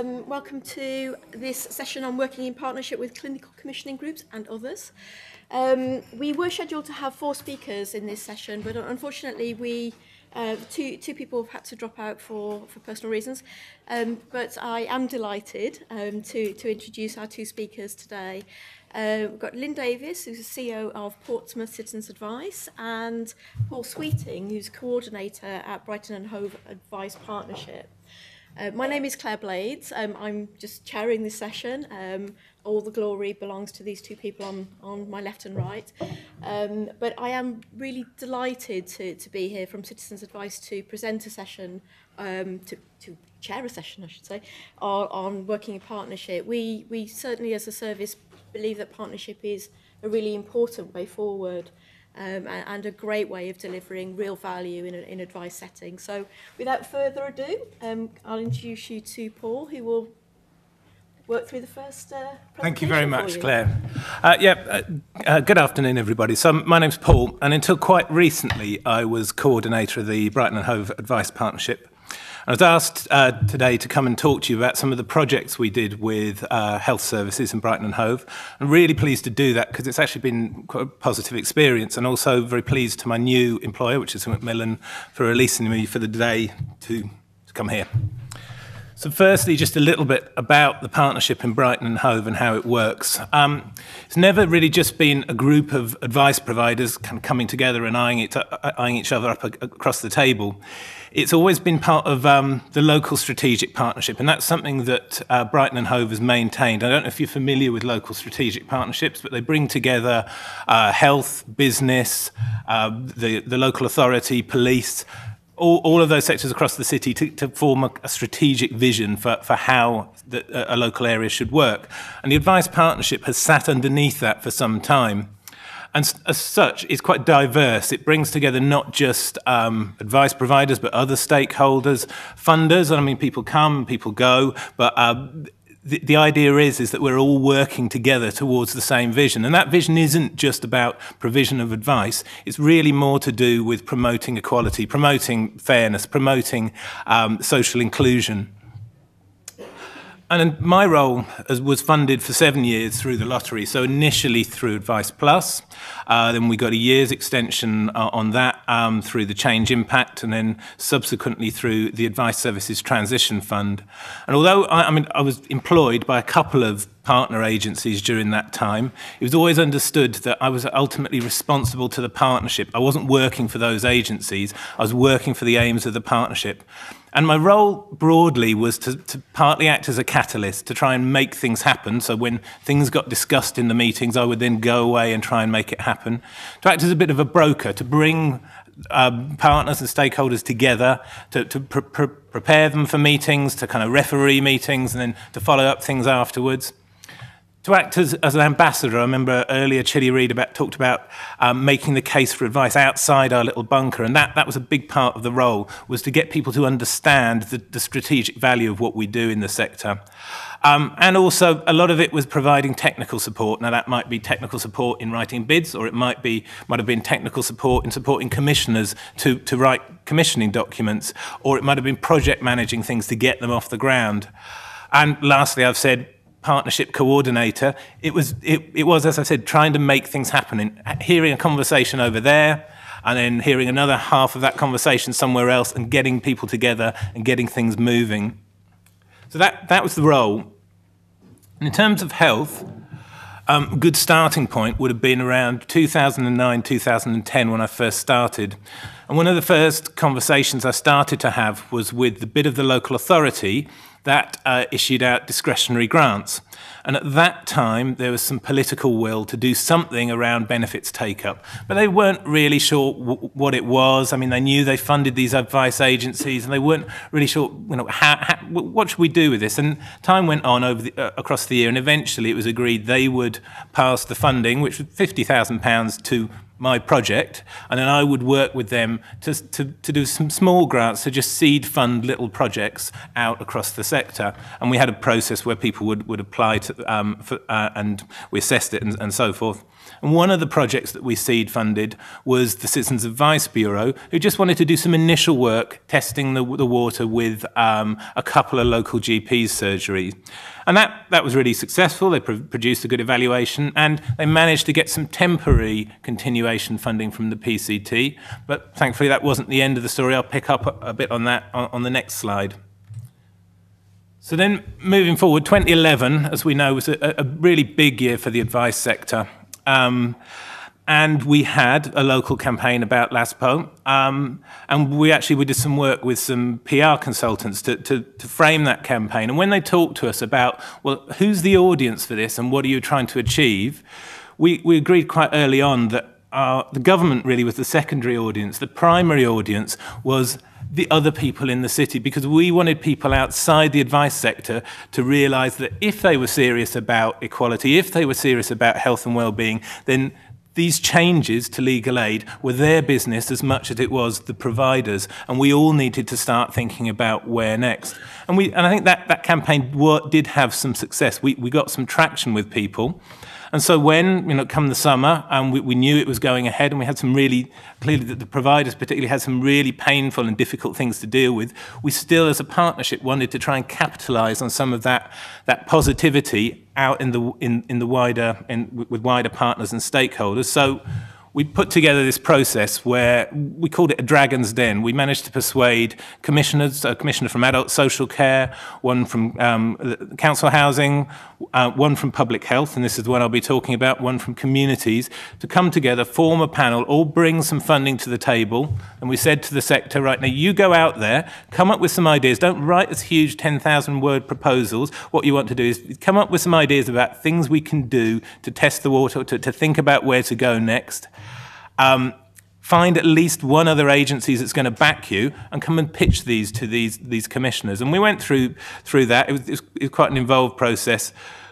Welcome to this session on working in partnership with clinical commissioning groups and others. We were scheduled to have 4 speakers in this session, but unfortunately two people have had to drop out for personal reasons. But I am delighted to introduce our 2 speakers today. We've got Lynn Davis, who's the CEO of Portsmouth Citizens Advice, and Paul Sweeting, who's coordinator at Brighton and Hove Advice Partnership. My name is Claire Blades. I'm just chairing this session. All the glory belongs to these 2 people on my left and right. But I am really delighted to be here from Citizens Advice to present a session, to chair a session, I should say, on working in partnership. We certainly, as a service, believe that partnership is a really important way forward. And a great way of delivering real value in advice setting. So without further ado, I'll introduce you to Paul, who will work through the first presentation. Thank you very much, Claire. Good afternoon, everybody. So my name's Paul, and until quite recently, I was coordinator of the Brighton and Hove Advice Partnership. I was asked today to come and talk to you about some of the projects we did with health services in Brighton and Hove. I'm really pleased to do that because it's actually been quite a positive experience, and also very pleased to my new employer, which is Macmillan, for releasing me for the day to come here. So firstly, just a little bit about the partnership in Brighton and Hove and how it works. It's never really just been a group of advice providers kind of coming together and eyeing each other up across the table. It's always been part of the local strategic partnership, and that's something that Brighton and Hove has maintained. I don't know if you're familiar with local strategic partnerships, but they bring together health, business, the local authority, police, all of those sectors across the city to form a strategic vision for how a local area should work. And the advice partnership has sat underneath that for some time. And as such, it's quite diverse. It brings together not just advice providers, but other stakeholders, funders. I mean, people come, people go, but the idea is that we're all working together towards the same vision. And that vision isn't just about provision of advice. It's really more to do with promoting equality, promoting fairness, promoting social inclusion. And my role was funded for 7 years through the lottery. So initially through Advice Plus, then we got a year's extension on that through the Change Impact, and then subsequently through the Advice Services Transition Fund. And although I was employed by a couple of partner agencies during that time, it was always understood that I was ultimately responsible to the partnership. I wasn't working for those agencies. I was working for the aims of the partnership. And my role broadly was to partly act as a catalyst to try and make things happen. So when things got discussed in the meetings, I would then go away and try and make it happen. To act as a bit of a broker, to bring partners and stakeholders together, to prepare them for meetings, to kind of referee meetings, and then to follow up things afterwards. To act as an ambassador. I remember earlier Chili Reid talked about making the case for advice outside our little bunker, and that was a big part of the role, was to get people to understand the strategic value of what we do in the sector. And also, a lot of it was providing technical support. Now, that might be technical support in writing bids, or it might have been technical support in supporting commissioners to write commissioning documents, or it might have been project managing things to get them off the ground. And lastly, I've said, partnership coordinator. It was, as I said, trying to make things happen, and hearing a conversation over there, and then hearing another half of that conversation somewhere else, and getting people together and getting things moving. So that was the role. And in terms of health, a good starting point would have been around 2009, 2010 when I first started. And one of the first conversations I started to have was with the bit of the local authority that issued out discretionary grants. And at that time, there was some political will to do something around benefits take-up. But they weren't really sure what it was. I mean, they knew they funded these advice agencies, and they weren't really sure, what should we do with this? And time went on across the year, and eventually it was agreed they would pass the funding, which was £50,000 to my project, and then I would work with them to do some small grants to just seed fund little projects out across the sector. And we had a process where people would apply to, and we assessed it and so forth. And one of the projects that we seed funded was the Citizens Advice Bureau, who just wanted to do some initial work testing the water with a couple of local GPs surgeries. And that was really successful. They produced a good evaluation, and they managed to get some temporary continuation funding from the PCT. But thankfully, that wasn't the end of the story. I'll pick up a bit on that on the next slide. So then, moving forward, 2011, as we know, was a really big year for the advice sector. And we had a local campaign about LASPO, and we did some work with some PR consultants to frame that campaign. And when they talked to us about, well, who's the audience for this and what are you trying to achieve, we agreed quite early on that the government really was the secondary audience. The primary audience was the other people in the city, because we wanted people outside the advice sector to realise that if they were serious about equality, if they were serious about health and well-being, then these changes to legal aid were their business as much as it was the providers, and we all needed to start thinking about where next. And I think that campaign did have some success. We got some traction with people. And so when, come the summer, we knew it was going ahead, and we had some really, clearly the providers particularly had some really painful and difficult things to deal with, we still as a partnership wanted to try and capitalise on some of that positivity out with wider partners and stakeholders. So we put together this process where we called it a dragon's den. We managed to persuade commissioners, a commissioner from adult social care, one from council housing, one from public health, and this is the one I'll be talking about, one from communities, to come together, form a panel, all bring some funding to the table. And we said to the sector, right, now you go out there, come up with some ideas. Don't write this huge 10,000-word proposals. What you want to do is come up with some ideas about things we can do to test the water, to think about where to go next. Find at least one other agency that's going to back you, and come and pitch these to these commissioners. And we went through that. It was quite an involved process,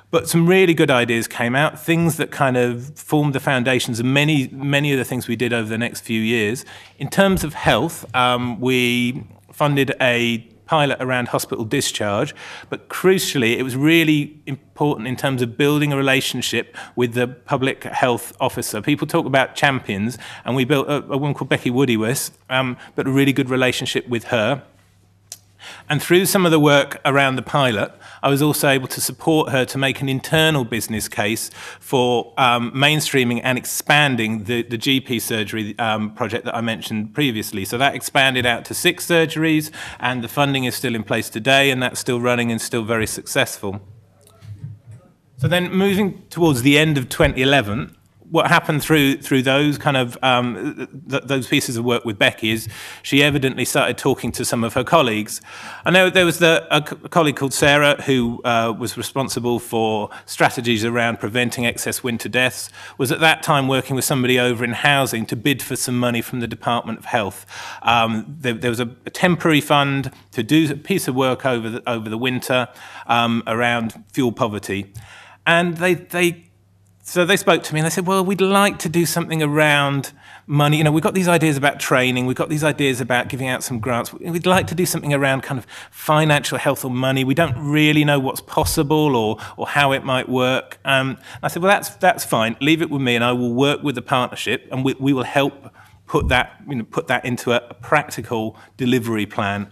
but some really good ideas came out, things that kind of formed the foundations of many of the things we did over the next few years. In terms of health, we funded a pilot around hospital discharge, but crucially, it was really important in terms of building a relationship with the public health officer. People talk about champions, and we built a woman called Becky Woodywis, but a really good relationship with her. And through some of the work around the pilot, I was also able to support her to make an internal business case for mainstreaming and expanding the GP surgery project that I mentioned previously. So that expanded out to 6 surgeries, and the funding is still in place today, and that's still running and still very successful. So then moving towards the end of 2011, what happened through those kind of those pieces of work with Becky is she evidently started talking to some of her colleagues. I know there was a colleague called Sarah who was responsible for strategies around preventing excess winter deaths, was at that time working with somebody over in housing to bid for some money from the Department of Health. There was a temporary fund to do a piece of work over the winter around fuel poverty. And so they spoke to me and they said, well, we'd like to do something around money. We've got these ideas about training. We've got these ideas about giving out some grants. We'd like to do something around kind of financial health or money. We don't really know what's possible or how it might work. I said, well, that's fine. Leave it with me and I will work with the partnership, and we will help put that into a practical delivery plan.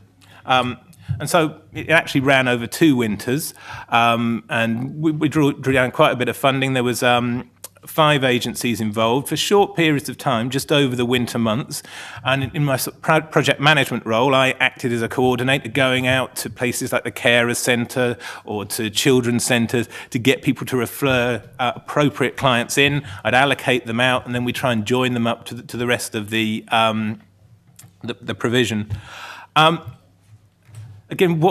And so it actually ran over 2 winters, and we drew down quite a bit of funding. There was 5 agencies involved for short periods of time, just over the winter months. And in my project management role, I acted as a coordinator, going out to places like the Carers Centre or to children's centres to get people to refer appropriate clients in. I'd allocate them out, and then we try and join them up to the rest of the provision. Again,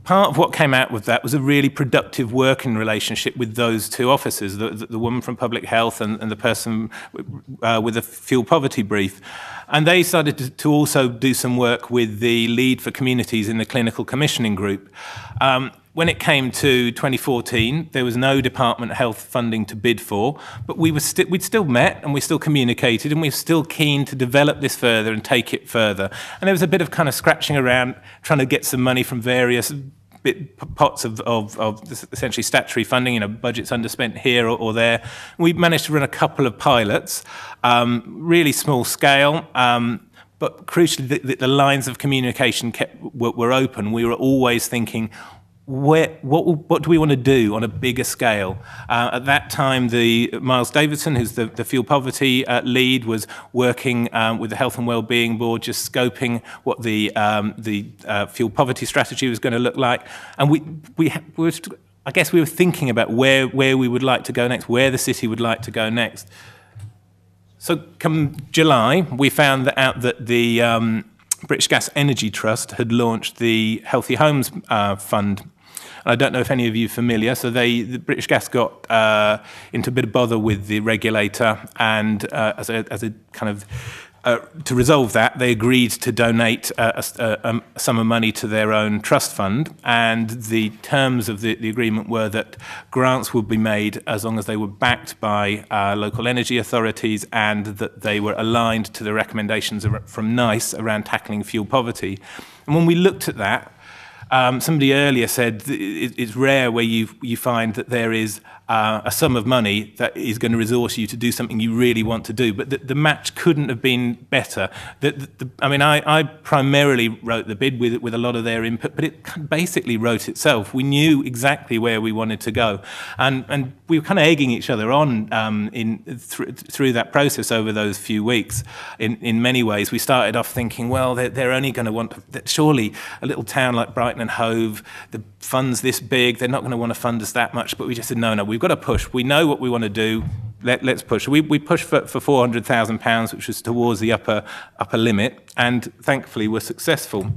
part of what came out with that was a really productive working relationship with those 2 officers, the woman from public health and the person with the fuel poverty brief. And they started to also do some work with the lead for communities in the clinical commissioning group. When it came to 2014, there was no Department of Health funding to bid for, but we'd still met and we still communicated, and we were still keen to develop this further and take it further. And there was a bit of kind of scratching around, trying to get some money from various pots of essentially statutory funding, budgets underspent here or there. We managed to run a couple of pilots, really small scale, but crucially the lines of communication were open. We were always thinking, what do we want to do on a bigger scale? At that time, Miles Davidson, who's the fuel poverty lead, was working with the Health and Wellbeing Board, just scoping what the fuel poverty strategy was going to look like. And I guess we were thinking about where we would like to go next, where the city would like to go next. So come July, we found out that the British Gas Energy Trust had launched the Healthy Homes Fund. I don't know if any of you are familiar. So the British Gas got into a bit of bother with the regulator, and as a kind of to resolve that, they agreed to donate a sum of money to their own trust fund, and the terms of the agreement were that grants would be made as long as they were backed by local energy authorities and that they were aligned to the recommendations from NICE around tackling fuel poverty. And when we looked at that, somebody earlier said it's rare where you find that there is a sum of money that is going to resource you to do something you really want to do. But the match couldn't have been better. I mean, I primarily wrote the bid with a lot of their input, but it basically wrote itself. We knew exactly where we wanted to go. And we were kind of egging each other on through that process over those few weeks. In many ways, we started off thinking, well, they're only going to want, surely a little town like Brighton and Hove, the fund's this big, they're not going to want to fund us that much. But we just said, no, we've got to push. We know what we want to do. Let's push. We pushed for £400,000, which was towards the upper limit, and thankfully we're successful.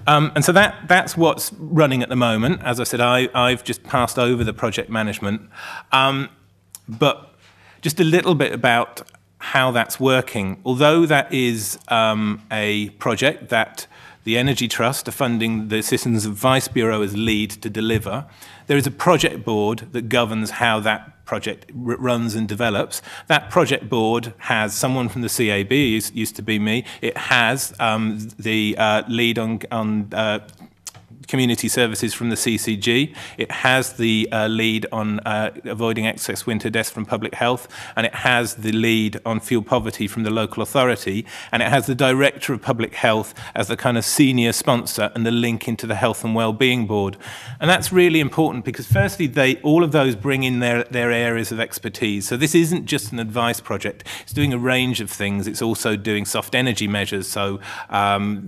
And so that's what's running at the moment. As I said, I've just passed over the project management. But just a little bit about how that's working. Although that is a project that the Energy Trust are funding the Citizens Advice Bureau as lead to deliver, there is a project board that governs how that project runs and develops. That project board has someone from the CAB, used to be me. It has the lead on community services from the CCG. It has the lead on avoiding excess winter deaths from public health, and it has the lead on fuel poverty from the local authority, and it has the director of public health as the kind of senior sponsor and the link into the Health and Wellbeing Board. And that's really important because firstly, all of those bring in their areas of expertise. So this isn't just an advice project. It's doing a range of things. It's also doing soft energy measures, so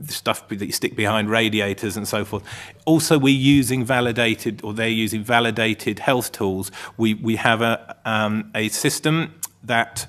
stuff that you stick behind radiators and so forth. Also, we're using validated, or they're using validated health tools. We have a system that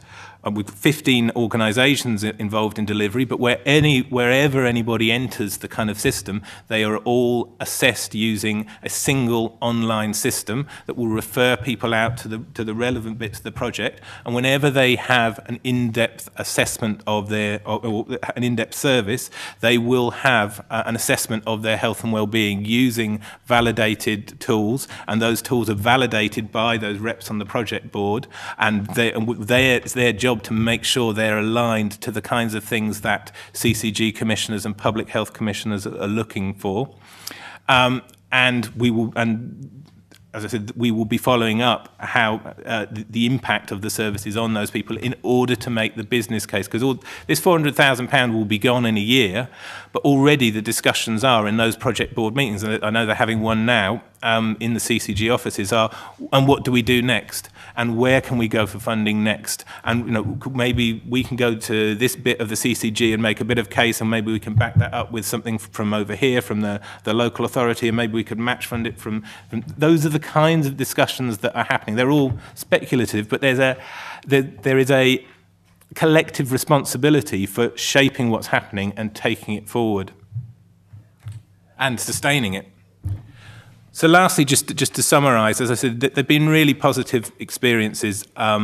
with 15 organisations involved in delivery, but wherever anybody enters the kind of system, they are all assessed using a single online system that will refer people out to the relevant bits of the project. And whenever they have an in-depth assessment of or an in-depth service, they will have an assessment of their health and well-being using validated tools, and those tools are validated by those reps on the project board, and it's their job to make sure they're aligned to the kinds of things that CCG commissioners and public health commissioners are looking for. And as I said, we will be following up how the impact of the services on those people in order to make the business case. Because this £400,000 will be gone in a year, but already the discussions are in those project board meetings, and I know they're having one now in the CCG offices, and what do we do next? And where can we go for funding next? And maybe we can go to this bit of the CCG and make a bit of case, and maybe we can back that up with something from over here, from the local authority, and maybe we could match fund it from those are the kinds of discussions that are happening. They're all speculative, but there is a collective responsibility for shaping what's happening and taking it forward and sustaining it. So lastly, just to summarise, as I said, there have been really positive experiences. I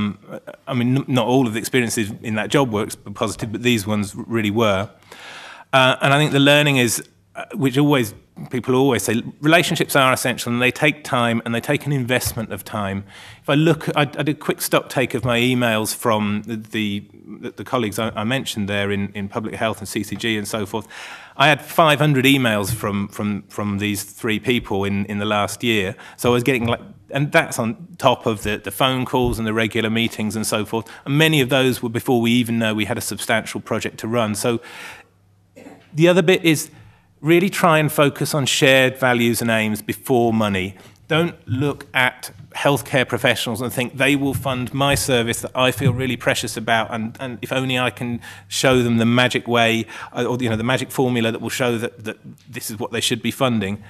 mean, not all of the experiences in that job works were positive, but these ones really were. And I think the learning is which people always say, relationships are essential and they take time and they take an investment of time. If I look, I did a quick stock take of my emails from the colleagues I mentioned there in public health and CCG and so forth. I had 500 emails from these three people in the last year. So I was getting and that's on top of the phone calls and the regular meetings and so forth. And many of those were before we even know we had a substantial project to run. So the other bit is really try and focus on shared values and aims before money. Don't look at healthcare professionals and think they will fund my service that I feel really precious about, and if only I can show them the magic way, or the magic formula that will show that this is what they should be funding.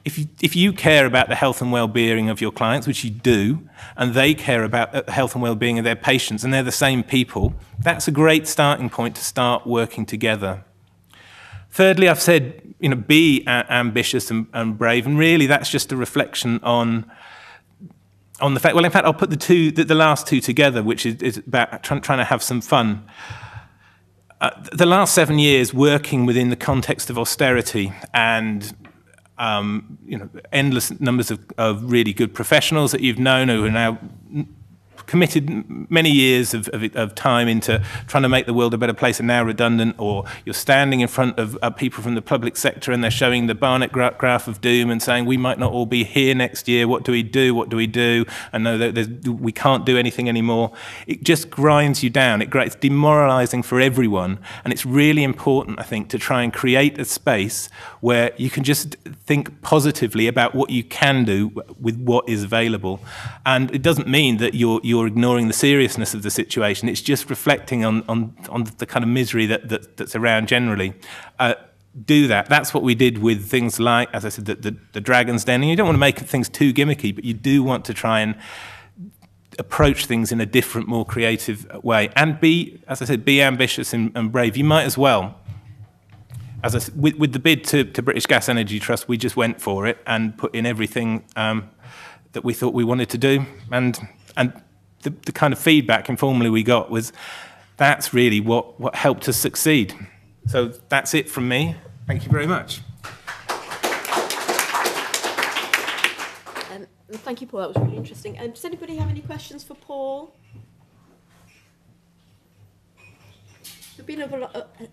If you care about the health and well-being of your clients, which you do, and they care about the health and well-being of their patients, and they're the same people, that's a great starting point to start working together. Thirdly, I've said, be ambitious and brave, and really that's just a reflection on the fact. Well, in fact, I'll put the last two together, which is about trying to have some fun. The last 7 years, working within the context of austerity and endless numbers of really good professionals that you've known who are now committed many years of time into trying to make the world a better place and now redundant, or you're standing in front of people from the public sector and they're showing the Barnett graph of doom and saying we might not all be here next year, what do we do, what do we do, and no, we can't do anything anymore. It just grinds you down. It's demoralising for everyone, and it's really important, I think, to try and create a space where you can just think positively about what you can do with what is available. And it doesn't mean that you're ignoring the seriousness of the situation. It's just reflecting on the kind of misery that's around generally. Do that. That's what we did with things like, as I said, the Dragon's Den. And you don't want to make things too gimmicky, but you do want to try and approach things in a different, more creative way. And as I said, be ambitious and brave. You might as well. As I said, with the bid to British Gas Energy Trust, we just went for it and put in everything that we thought we wanted to do. And the kind of feedback informally we got was that's really what helped us succeed. So that's it from me. Thank you very much. Thank you, Paul. That was really interesting. Does anybody have any questions for Paul? There'll be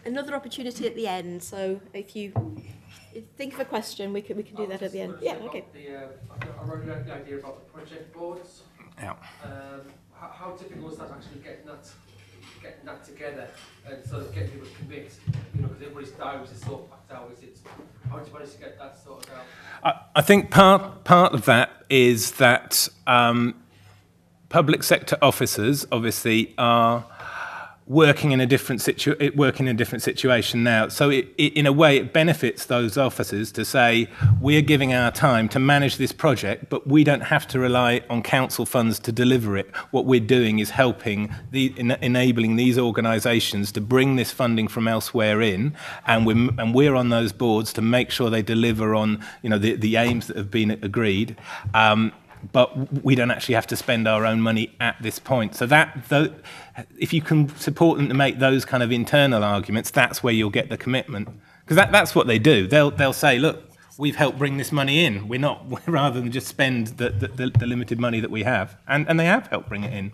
another opportunity at the end. So if you think of a question, we can do that at the end. Yeah. Okay. I wrote down the idea about the project boards. Yeah. How difficult is that actually getting that together and sort of getting people to commit? Because everybody's diaries is sort of packed out. How do you manage to get that sorted out? I think part of that is that public sector officers obviously are working in a different situation now. So in a way, it benefits those officers to say, we're giving our time to manage this project, but we don't have to rely on council funds to deliver it. What we're doing is helping, enabling these organisations to bring this funding from elsewhere in, and we're on those boards to make sure they deliver on the aims that have been agreed. But we don't actually have to spend our own money at this point. So if you can support them to make those kind of internal arguments, that's where you'll get the commitment. Because that's what they do. They'll say, look, we've helped bring this money in. Rather than just spend the limited money that we have. And they have helped bring it in.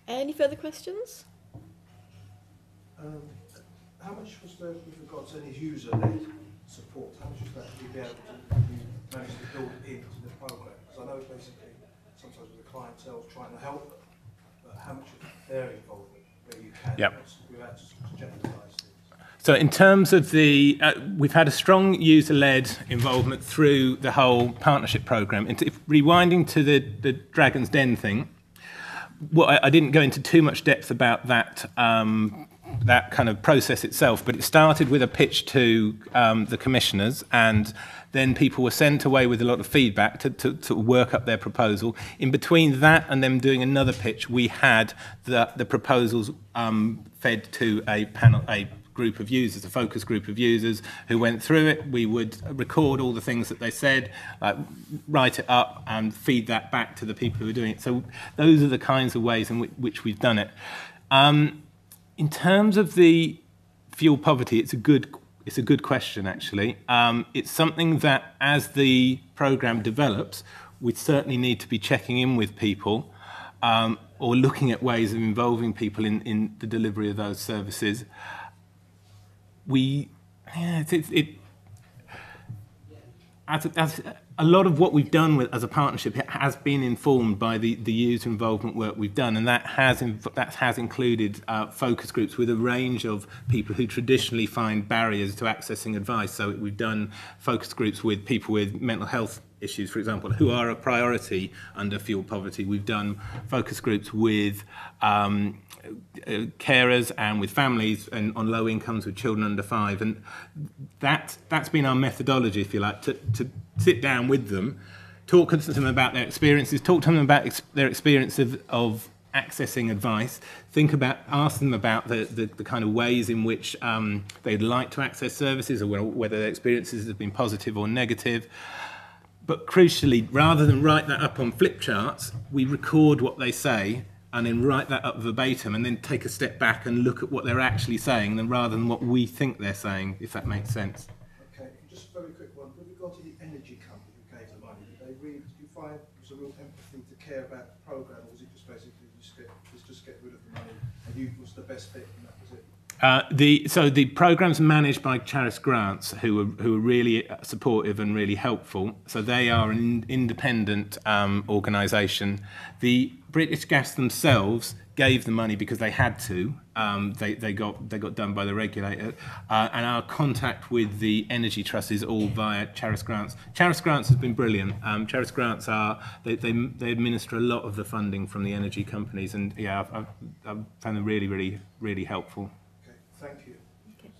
Any further questions? How much was there with regards to any user-led support? How much was that to be able to manage to build it into the programme? Because I know basically sometimes with the clientele trying to help them, but how much of their involvement where you can without just jeopardise things? So in terms of we've had a strong user-led involvement through the whole partnership programme. Rewinding to the Dragon's Den thing, I didn't go into too much depth about that that kind of process itself, but it started with a pitch to the commissioners, and then people were sent away with a lot of feedback to work up their proposal. In between that and them doing another pitch, we had the proposals fed to a group of users, a focus group of users who went through it. We would record all the things that they said, write it up and feed that back to the people who were doing it. So those are the kinds of ways in which we've done it. In terms of the fuel poverty, it's a good question, actually. It's something that, as the programme develops, we certainly need to be checking in with people or looking at ways of involving people in the delivery of those services. As a lot of what we've done as a partnership has been informed by the user involvement work we've done, and that has included focus groups with a range of people who traditionally find barriers to accessing advice. So we've done focus groups with people with mental health issues, for example, who are a priority under fuel poverty. We've done focus groups with carers and with families and on low incomes with children under 5, and that's been our methodology, if you like, to sit down with them, talk to them about their experiences, talk to them about their experience of accessing advice, ask them about the kind of ways in which they'd like to access services, or whether their experiences have been positive or negative. But crucially, rather than write that up on flip charts, we record what they say and then write that up verbatim, and then take a step back and look at what they're actually saying, rather than what we think they're saying, if that makes sense. Okay, just a very quick one. With regard to the energy company who gave the money, did you find there was a real empathy to care about the programme, or was it just basically just get rid of the money and you was the best fit and that was it? So the programme's managed by Charis Grants, who are really supportive and really helpful. So they are an independent organisation. The British Gas themselves gave the money because they had to. They got done by the regulator, and our contact with the Energy Trust is all via Charis Grants. Charis Grants has been brilliant. Charis Grants they administer a lot of the funding from the energy companies, and yeah, I've found them really helpful. Thank you. Okay.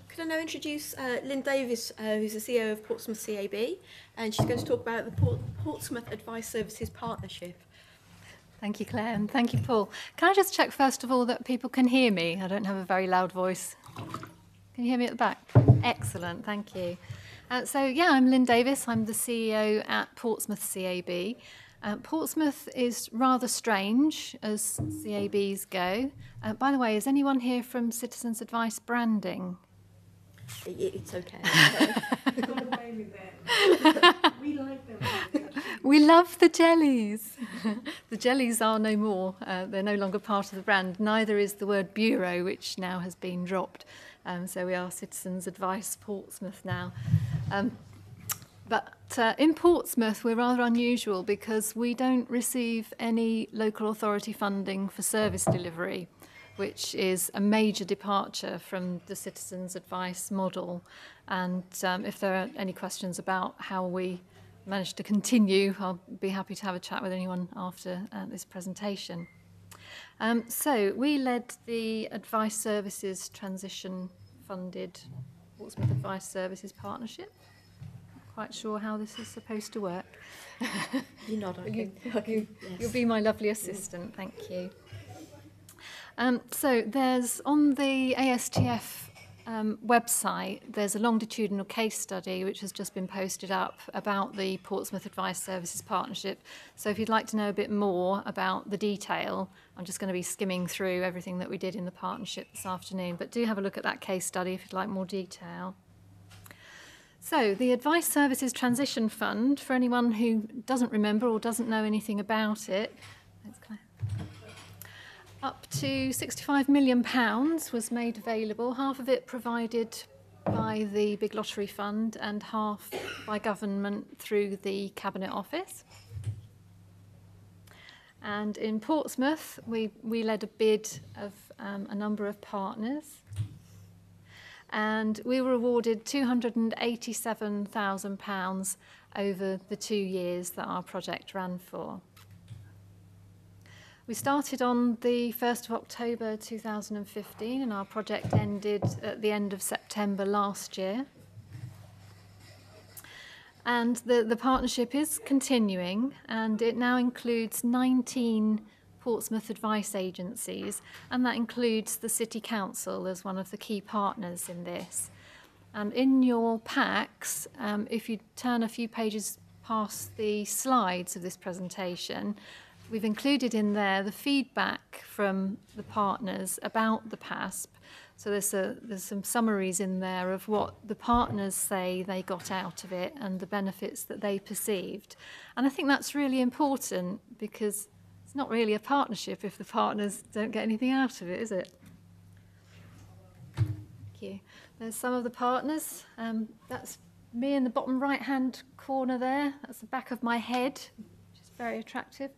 Could I now introduce Lynn Davis, who's the CEO of Portsmouth CAB, and she's going to talk about the Portsmouth Advice Services Partnership. Thank you, Claire, and thank you, Paul. Can I just check, first of all, that people can hear me? I don't have a very loud voice. Can you hear me at the back? Excellent, thank you. I'm Lynn Davis. I'm the CEO at Portsmouth CAB. Portsmouth is rather strange, as CABs go. By the way, is anyone here from Citizens Advice Branding? It's okay. We like them. We love the jellies. The jellies are no more. They're no longer part of the brand. Neither is the word bureau, which now has been dropped. So we are Citizens Advice Portsmouth now. But in Portsmouth, we're rather unusual because we don't receive any local authority funding for service delivery, which is a major departure from the Citizens Advice model. And if there are any questions about how we managed to continue, I'll be happy to have a chat with anyone after this presentation. So we led the Advice Services Transition Funded Portsmouth Advice Services Partnership. Quite sure how this is supposed to work. You're not, okay. You'll be my lovely assistant, thank you. So there's on the ASTF website, there's a longitudinal case study which has just been posted up about the Portsmouth Advice Services Partnership. So if you'd like to know a bit more about the detail, I'm just going to be skimming through everything that we did in the partnership this afternoon, but do have a look at that case study if you'd like more detail. So the Advice Services Transition Fund, for anyone who doesn't remember or doesn't know anything about it, thanks, Claire. Up to £65 million was made available, half of it provided by the Big Lottery Fund and half by government through the Cabinet Office. And in Portsmouth, we led a bid of a number of partners. And we were awarded £287,000 over the 2 years that our project ran for. We started on the 1st of October 2015 and our project ended at the end of September last year. And the partnership is continuing, and it now includes 19 Portsmouth advice agencies, and that includes the City Council as one of the key partners in this. And in your packs, if you turn a few pages past the slides of this presentation, we've included in there the feedback from the partners about the PASP. So there's some summaries in there of what the partners say they got out of it and the benefits that they perceived. And I think that's really important, because it's not really a partnership if the partners don't get anything out of it, is it? Thank you. There's some of the partners. That's me in the bottom right-hand corner there. That's the back of my head, which is very attractive.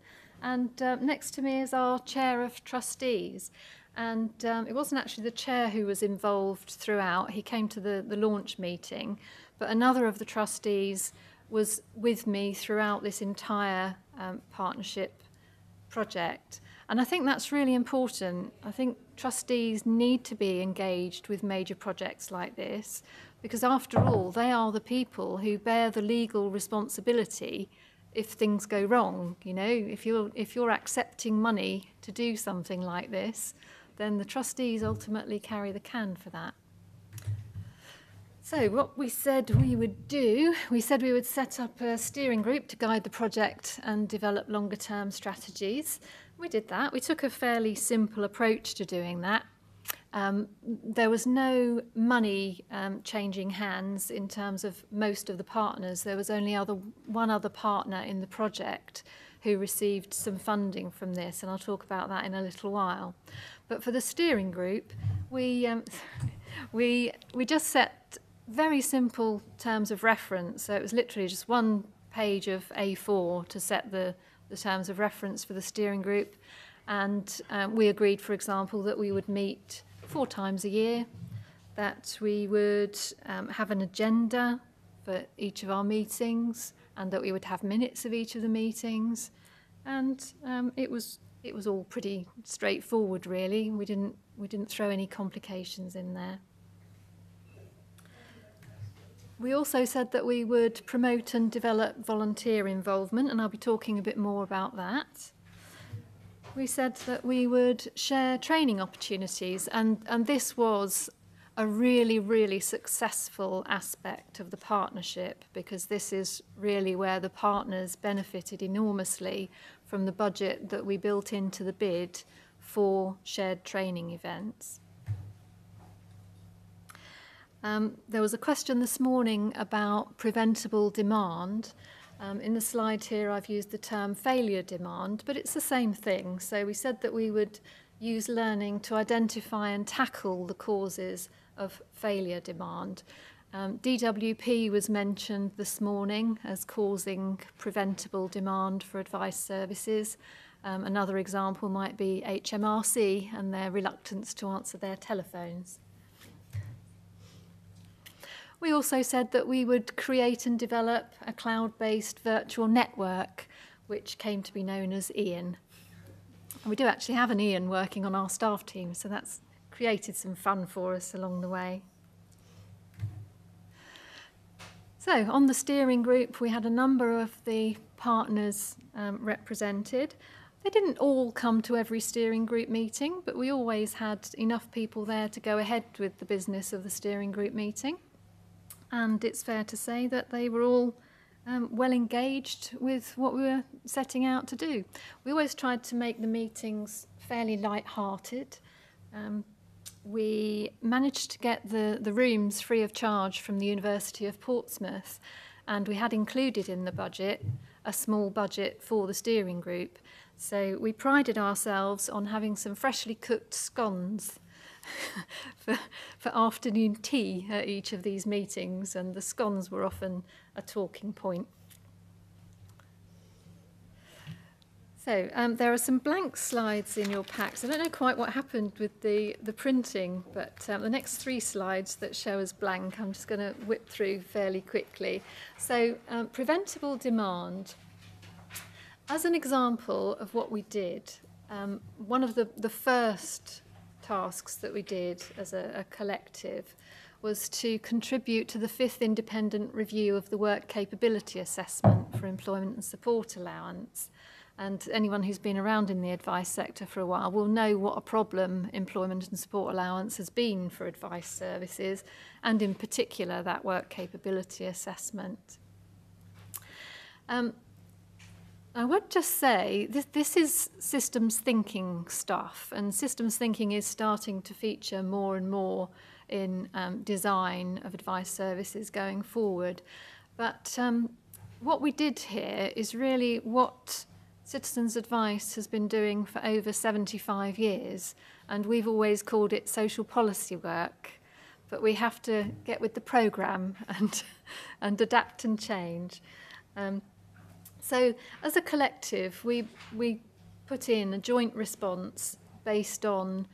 And next to me is our chair of trustees. And it wasn't actually the chair who was involved throughout. He came to the launch meeting, but another of the trustees was with me throughout this entire partnership project. And I think that's really important. I think trustees need to be engaged with major projects like this, because after all, they are the people who bear the legal responsibility if things go wrong. You know, if you're accepting money to do something like this, then the trustees ultimately carry the can for that. So what we said we would do, we said we would set up a steering group to guide the project and develop longer term strategies. We did that. We took a fairly simple approach to doing that. There was no money changing hands in terms of most of the partners. There was only one other partner in the project who received some funding from this, and I'll talk about that in a little while. But for the steering group, we just set very simple terms of reference. So it was literally just one page of A4 to set the terms of reference for the steering group. And we agreed, for example, that we would meet 4 times a year, that we would have an agenda for each of our meetings, and that we would have minutes of each of the meetings. And it was all pretty straightforward, really. We didn't throw any complications in there. We also said that we would promote and develop volunteer involvement, and I'll be talking a bit more about that. We said that we would share training opportunities, and this was a really, really successful aspect of the partnership, because this is really where the partners benefited enormously from the budget that we built into the bid for shared training events. There was a question this morning about preventable demand. In the slide here, I've used the term failure demand, but it's the same thing. So we said that we would use learning to identify and tackle the causes of failure demand. DWP was mentioned this morning as causing preventable demand for advice services. Another example might be HMRC and their reluctance to answer their telephones. We also said that we would create and develop a cloud-based virtual network, which came to be known as Ian. And we do actually have an Ian working on our staff team, so that's created some fun for us along the way. So on the steering group, we had a number of the partners represented. They didn't all come to every steering group meeting, but we always had enough people there to go ahead with the business of the steering group meeting. And it's fair to say that they were all well engaged with what we were setting out to do. We always tried to make the meetings fairly light-hearted. We managed to get the rooms free of charge from the University of Portsmouth, and we had included in the budget a small budget for the steering group. So we prided ourselves on having some freshly cooked scones for afternoon tea at each of these meetings, and the scones were often a talking point. So there are some blank slides in your packs. I don't know quite what happened with the printing, but the next 3 slides that show as blank, I'm just going to whip through fairly quickly. So preventable demand. As an example of what we did, one of the first tasks that we did as a collective was to contribute to the 5th independent review of the work capability assessment for employment and support allowance. And anyone who's been around in the advice sector for a while will know what a problem employment and support allowance has been for advice services, and in particular that work capability assessment. I would just say this is systems thinking stuff, and systems thinking is starting to feature more and more in design of advice services going forward. But what we did here is really what Citizens Advice has been doing for over 75 years, and we've always called it social policy work. But we have to get with the programme and adapt and change. So as a collective, we put in a joint response based on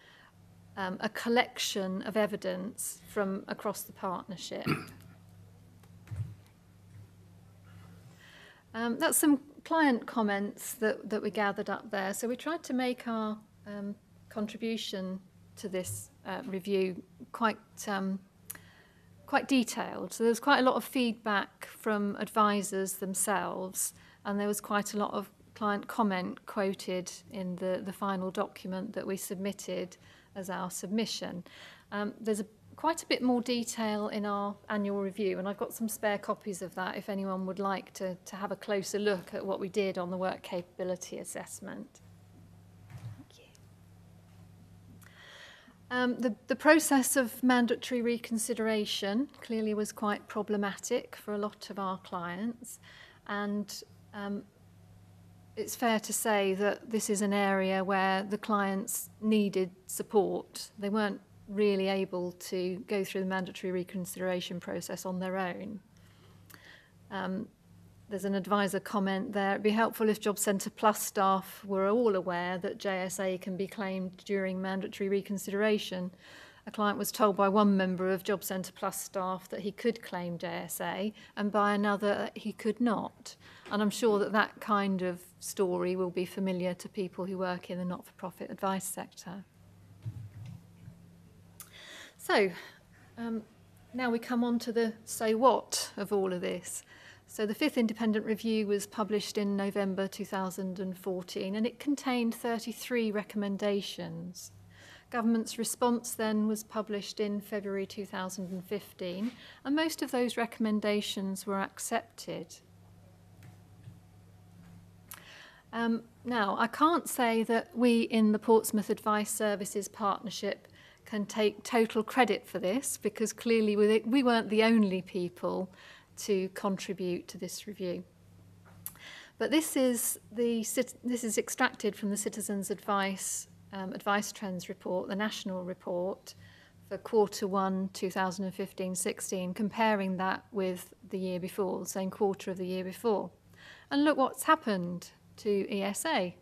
a collection of evidence from across the partnership. That's some client comments that we gathered up there. So we tried to make our contribution to this review quite detailed. So there's quite a lot of feedback from advisors themselves, and there was quite a lot of client comment quoted in the final document that we submitted as our submission. There's quite a bit more detail in our annual review, and I've got some spare copies of that if anyone would like to have a closer look at what we did on the work capability assessment. The process of mandatory reconsideration clearly was quite problematic for a lot of our clients, and it's fair to say that this is an area where the clients needed support. They weren't really able to go through the mandatory reconsideration process on their own. There's an advisor comment there. It'd be helpful if Job Centre Plus staff were all aware that JSA can be claimed during mandatory reconsideration. A client was told by one member of Job Centre Plus staff that he could claim JSA, and by another that he could not. And I'm sure that that kind of story will be familiar to people who work in the not-for-profit advice sector. So, now we come on to the so what of all of this. So the fifth independent review was published in November 2014, and it contained 33 recommendations. Government's response then was published in February 2015, and most of those recommendations were accepted. Now, I can't say that we in the Portsmouth Advice Services Partnership can take total credit for this, because clearly we weren't the only people to contribute to this review. But this is extracted from the Citizens Advice Advice Trends Report, the national report for Q1 2015-16, comparing that with the year before, the same quarter of the year before. And look what's happened to ESA, a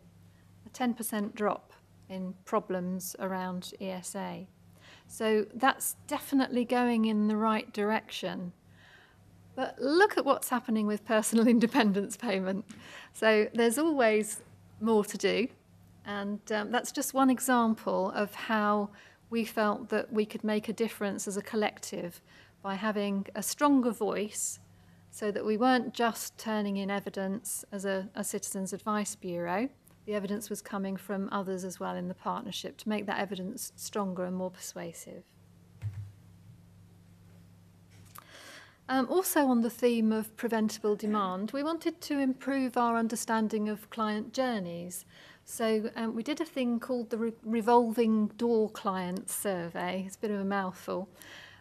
10% drop in problems around ESA. So that's definitely going in the right direction. But look at what's happening with personal independence payment. So there's always more to do. And that's just one example of how we felt that we could make a difference as a collective by having a stronger voice, so that we weren't just turning in evidence as a Citizens Advice Bureau. The evidence was coming from others as well in the partnership to make that evidence stronger and more persuasive. Also on the theme of preventable demand, we wanted to improve our understanding of client journeys. So we did a thing called the Revolving Door Client Survey. It's a bit of a mouthful.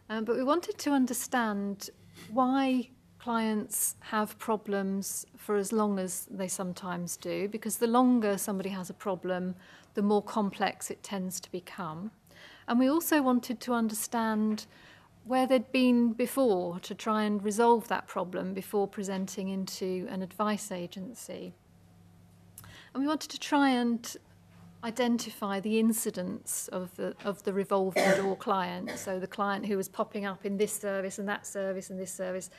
But we wanted to understand why clients have problems for as long as they sometimes do, because the longer somebody has a problem, the more complex it tends to become. And we also wanted to understand where they'd been before to try and resolve that problem before presenting into an advice agency. And we wanted to try and identify the incidence of the revolving door client, so the client who was popping up in this service and that service and this service,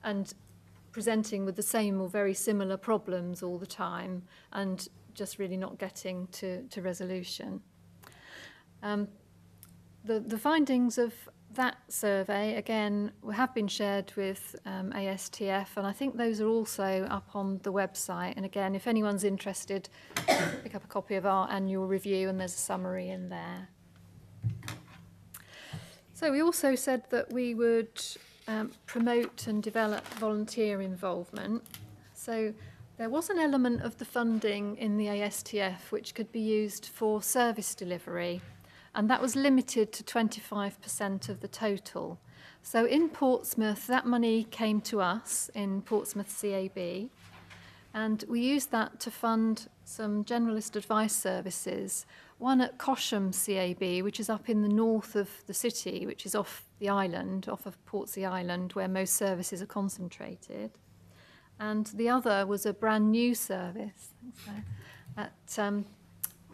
and presenting with the same or very similar problems all the time, and just really not getting to resolution. The findings of that survey, again, have been shared with ASTF, and I think those are also up on the website. And again, if anyone's interested, pick up a copy of our annual review, and there's a summary in there. So we also said that we would promote and develop volunteer involvement. So There was an element of the funding in the ASTF which could be used for service delivery, and that was limited to 25% of the total. So in Portsmouth, that money came to us in Portsmouth CAB, and we used that to fund some generalist advice services, one at Cosham CAB, which is up in the north of the city, which is off the island, off of Portsea Island, where most services are concentrated. And the other was a brand new service at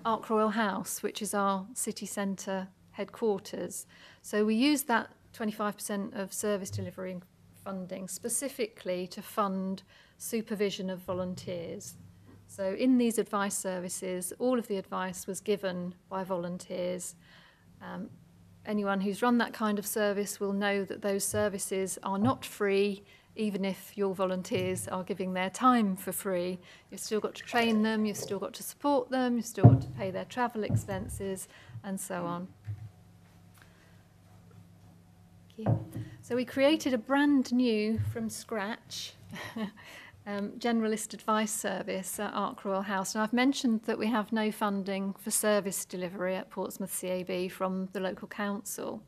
Ark Royal House, which is our city centre headquarters. So we used that 25% of service delivery funding specifically to fund supervision of volunteers. So in these advice services, all of the advice was given by volunteers. Anyone who's run that kind of service will know that those services are not free, even if your volunteers are giving their time for free. You've still got to train them, you've still got to support them, you've still got to pay their travel expenses, and so on. Thank you. So we created a brand new, from scratch, generalist advice service at Ark Royal House. And I've mentioned that we have no funding for service delivery at Portsmouth CAB from the local council.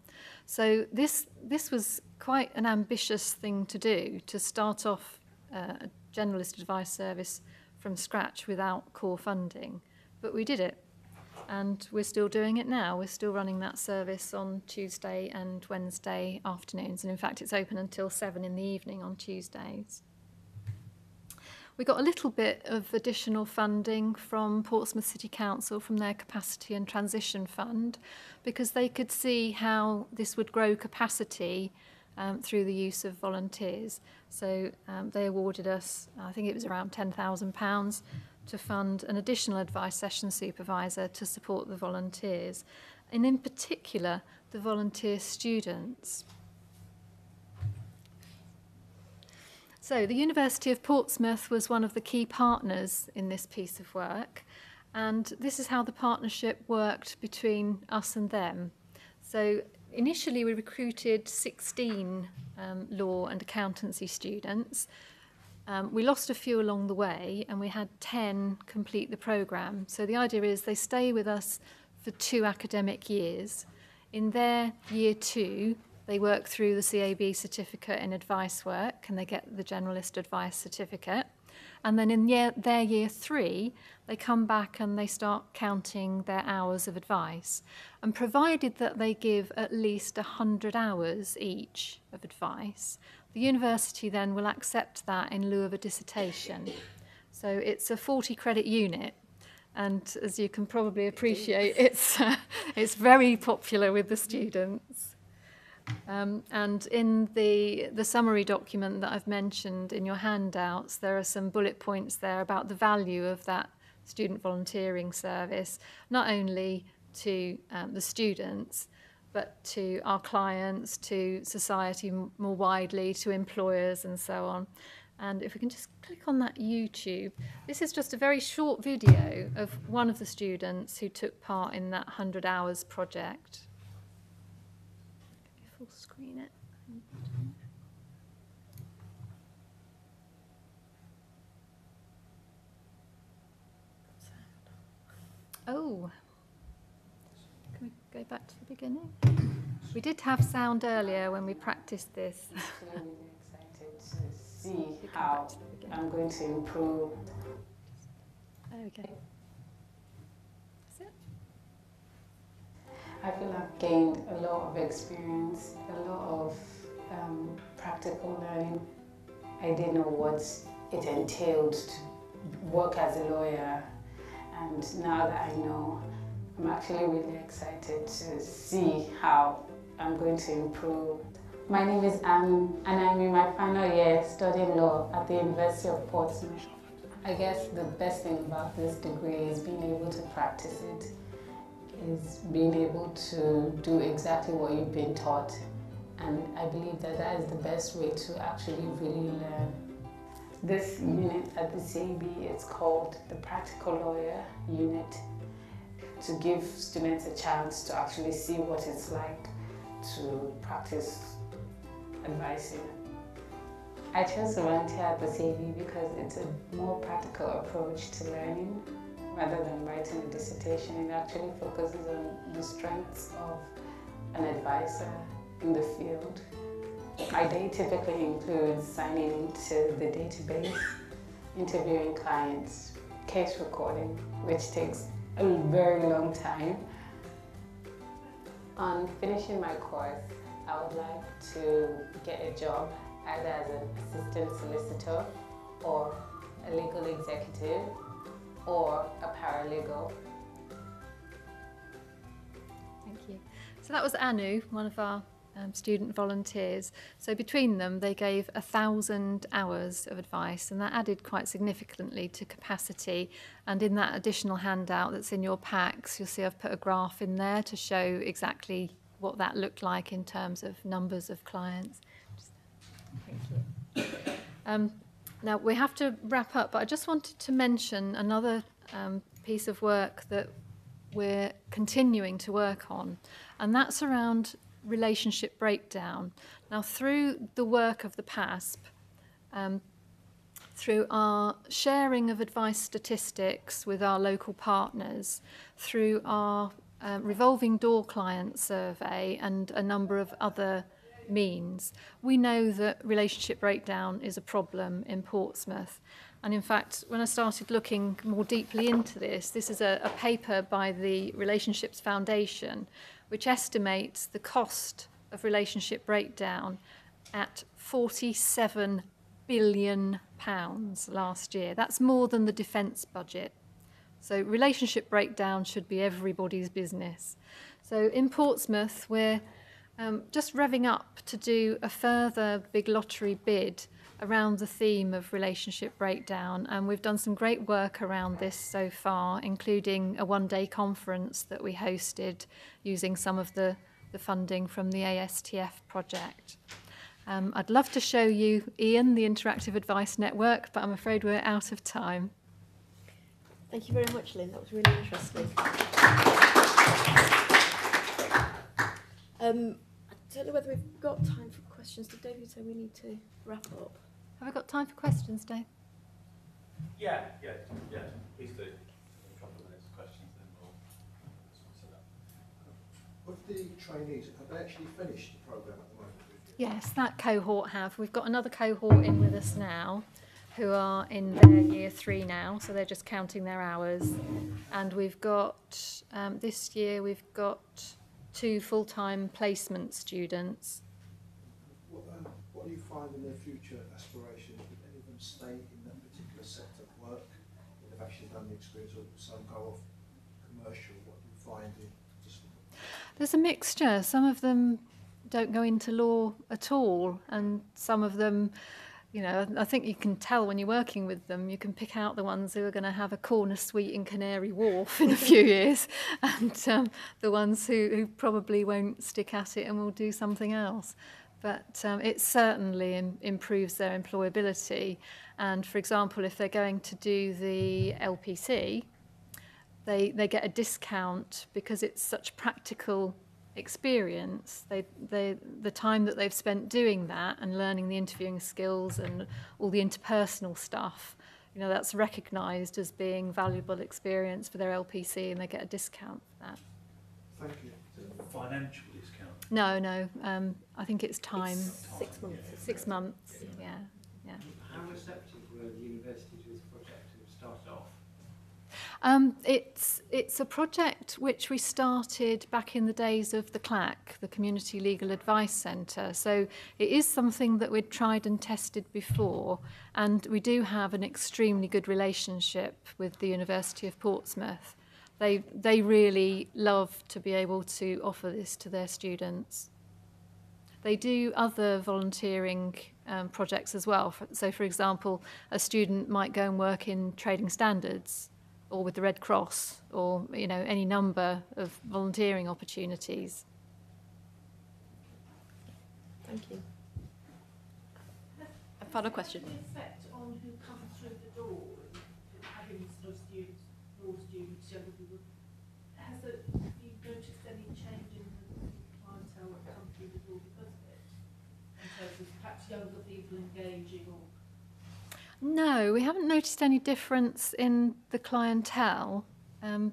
So this was quite an ambitious thing to do, to start off a generalist advice service from scratch without core funding. But we did it, and we're still doing it now. We're still running that service on Tuesday and Wednesday afternoons, and in fact it's open until 7 in the evening on Tuesdays. We got a little bit of additional funding from Portsmouth City Council from their Capacity and Transition Fund, because they could see how this would grow capacity through the use of volunteers. So they awarded us, I think it was around £10,000 to fund an additional advice session supervisor to support the volunteers, and in particular the volunteer students. So the University of Portsmouth was one of the key partners in this piece of work, and this is how the partnership worked between us and them. So initially we recruited 16 law and accountancy students. We lost a few along the way, and we had 10 complete the programme. So the idea is they stay with us for 2 academic years. In their year 2, they work through the CAB certificate in advice work, and they get the generalist advice certificate. And then in their year 3, they come back and they start counting their hours of advice. And provided that they give at least 100 hours each of advice, the university then will accept that in lieu of a dissertation. So it's a 40 credit unit. And as you can probably appreciate, it's very popular with the students. And in the summary document that I've mentioned in your handouts, there are some bullet points there about the value of that student volunteering service, not only to the students, but to our clients, to society more widely, to employers and so on. And if we can just click on that YouTube, this is just a very short video of one of the students who took part in that 100 hours project. Full screen it. Oh, can we go back to the beginning? We did have sound earlier when we practiced this. I'm really excited to see how I'm going to improve. Okay. That's it. I feel I've gained a lot of experience, a lot of practical learning. I didn't know what it entailed to work as a lawyer, and now that I know, I'm actually really excited to see how I'm going to improve. My name is Anne, and I'm in my final year studying law at the University of Portsmouth. I guess the best thing about this degree is being able to practice it, is being able to do exactly what you've been taught. And I believe that that is the best way to actually really learn. This unit at the CAB is called the Practical Lawyer Unit, to give students a chance to actually see what it's like to practice advising. I chose to volunteer at the CV because it's a more practical approach to learning. Rather than writing a dissertation, it actually focuses on the strengths of an advisor in the field. My day typically includes signing into the database, interviewing clients, case recording, which takes a very long time. On finishing my course, I would like to get a job either as an assistant solicitor or a legal executive or a paralegal. Thank you. So that was Anu, one of our student volunteers. So between them, they gave 1,000 hours of advice, and that added quite significantly to capacity. And in that additional handout that's in your packs, you'll see I've put a graph in there to show exactly what that looked like in terms of numbers of clients. Thank you. Now, we have to wrap up, but I just wanted to mention another piece of work that we're continuing to work on, and that's around relationship breakdown. Now, through the work of the PASP, through our sharing of advice statistics with our local partners, through our revolving door client survey and a number of other means, we know that relationship breakdown is a problem in Portsmouth. And in fact, when I started looking more deeply into this, this is a paper by the Relationships Foundation, which estimates the cost of relationship breakdown at £47 billion last year. That's more than the defence budget. So relationship breakdown should be everybody's business. So in Portsmouth, we're just revving up to do a further big lottery bid around the theme of relationship breakdown, and we've done some great work around this so far, including a one-day conference that we hosted using some of the funding from the ASTF project. I'd love to show you, Ian, the Interactive Advice Network, but I'm afraid we're out of time. Thank you very much, Lynn. That was really interesting. I don't know whether we've got time for questions. Did David say we need to wrap up? Have we got time for questions, Dave? Yeah, please do. A couple of minutes questions, then we'll set up. With the trainees, have they actually finished the programme at the moment? Yes, that cohort have. We've got another cohort in with us now who are in their year 3 now, so they're just counting their hours. And we've got, this year, we've got 2 full-time placement students. What do you find in their future aspirations? Would any of them stay in that particular sector of work? They've actually done the experience, or some go off commercial? What do you find in just... There's a mixture. Some of them don't go into law at all, and some of them, you know, I think you can tell when you're working with them, you can pick out the ones who are going to have a corner suite in Canary Wharf in a few years, and the ones who probably won't stick at it and will do something else. But it certainly improves their employability. And for example, if they're going to do the LPC, they get a discount because it's such practical experience. The time that they've spent doing that and learning the interviewing skills and all the interpersonal stuff, you know, that's recognised as being valuable experience for their LPC, and they get a discount for that. Thank you. Financial discount? No, I think it's time. It's 6 months. 6 months, yeah. How receptive were the universities to this project when it started off? It's a project which we started back in the days of the CLAC, the Community Legal Advice Centre. So it is something that we'd tried and tested before, and we do have an extremely good relationship with the University of Portsmouth. They really love to be able to offer this to their students. They do other volunteering projects as well. So, for example, a student might go and work in trading standards, or with the Red Cross, or any number of volunteering opportunities. Thank you. A final question. Has the effect on who comes through the door, having sort of students, law students, younger people, have you noticed any change in the clientele that come through the door because of it? In terms of perhaps younger people engaging No, we haven't noticed any difference in the clientele.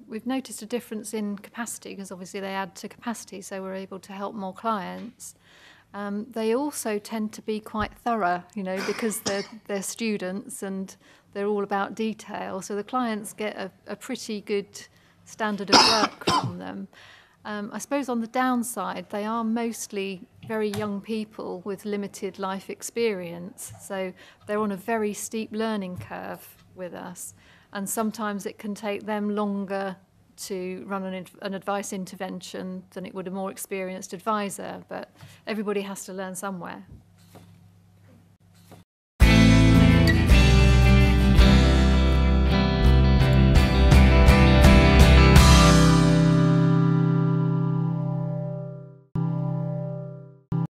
We've noticed a difference in capacity because obviously they add to capacity, so we're able to help more clients. They also tend to be quite thorough, you know, because they're students and they're all about detail. So the clients get a pretty good standard of work from them. I suppose on the downside, they are mostly very young people with limited life experience. So they're on a very steep learning curve with us. And sometimes it can take them longer to run an advice intervention than it would a more experienced advisor. But everybody has to learn somewhere.